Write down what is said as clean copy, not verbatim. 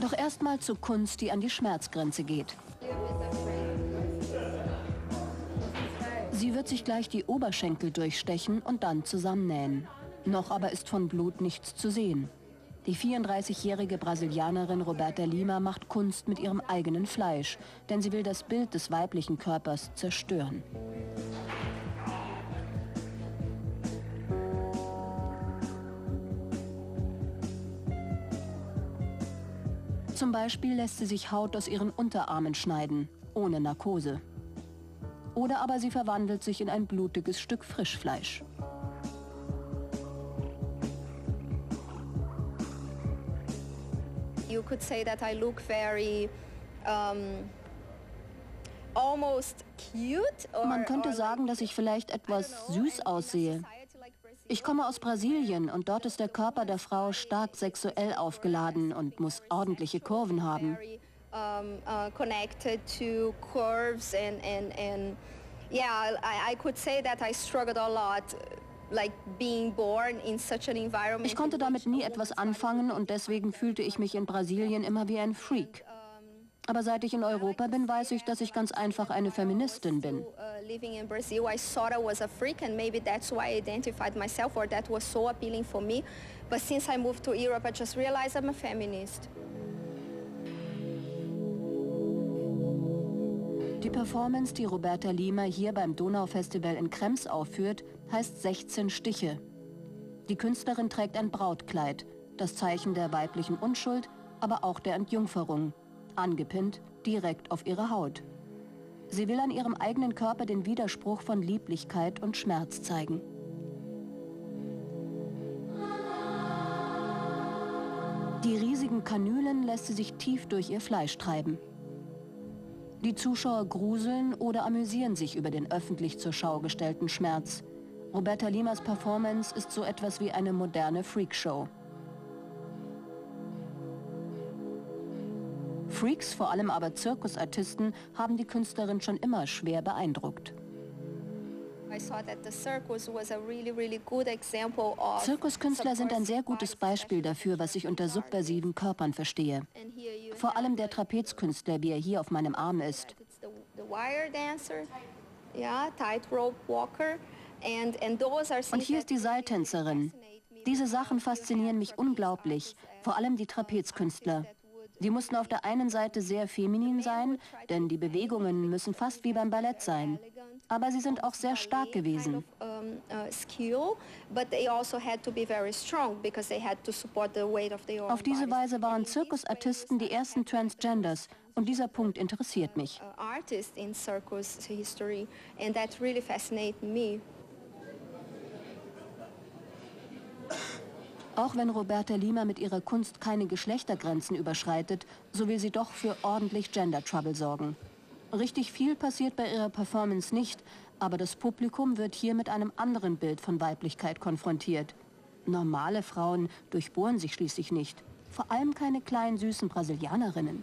Doch erstmal zu Kunst, die an die Schmerzgrenze geht. Sie wird sich gleich die Oberschenkel durchstechen und dann zusammennähen. Noch aber ist von Blut nichts zu sehen. Die 34-jährige Brasilianerin Roberta Lima macht Kunst mit ihrem eigenen Fleisch, denn sie will das Bild des weiblichen Körpers zerstören. Zum Beispiel lässt sie sich Haut aus ihren Unterarmen schneiden, ohne Narkose. Oder aber sie verwandelt sich in ein blutiges Stück Frischfleisch. You could say that I look very almost cute. Man könnte sagen, dass ich vielleicht etwas süß aussehe. Ich komme aus Brasilien und dort ist der Körper der Frau stark sexuell aufgeladen und muss ordentliche Kurven haben. Connected to curves and yeah, I could say that I struggled a lot, like being born in such an environment. Ich konnte damit nie etwas anfangen und deswegen fühlte ich mich in Brasilien immer wie ein Freak. Aber seit ich in Europa bin, weiß ich, dass ich ganz einfach eine Feministin bin. Living in Brazil, I thought I was a freak, and maybe that's why I identified myself, or that was so appealing for me. But since I moved to Europe, I just realized I'm a feminist. Die Performance, die Roberta Lima hier beim Donaufestival in Krems aufführt, heißt 16 Stiche. Die Künstlerin trägt ein Brautkleid, das Zeichen der weiblichen Unschuld, aber auch der Entjungferung, angepinnt direkt auf ihre Haut. Sie will an ihrem eigenen Körper den Widerspruch von Lieblichkeit und Schmerz zeigen. Die riesigen Kanülen lässt sie sich tief durch ihr Fleisch treiben. Die Zuschauer gruseln oder amüsieren sich über den öffentlich zur Schau gestellten Schmerz. Roberta Limas Performance ist so etwas wie eine moderne Freakshow. Freaks, vor allem aber Zirkusartisten, haben die Künstlerin schon immer schwer beeindruckt. Zirkuskünstler sind ein sehr gutes Beispiel dafür, was ich unter subversiven Körpern verstehe. Vor allem der Trapezkünstler, wie er hier auf meinem Arm ist. Und hier ist die Seiltänzerin. Diese Sachen faszinieren mich unglaublich, vor allem die Trapezkünstler. Sie mussten auf der einen Seite sehr feminin sein, denn die Bewegungen müssen fast wie beim Ballett sein. Aber sie sind auch sehr stark gewesen. Auf diese Weise waren Zirkusartisten die ersten Transgenders. Und dieser Punkt interessiert mich. Auch wenn Roberta Lima mit ihrer Kunst keine Geschlechtergrenzen überschreitet, so will sie doch für ordentlich Gender Trouble sorgen. Richtig viel passiert bei ihrer Performance nicht, aber das Publikum wird hier mit einem anderen Bild von Weiblichkeit konfrontiert. Normale Frauen durchbohren sich schließlich nicht. Vor allem keine kleinen süßen Brasilianerinnen.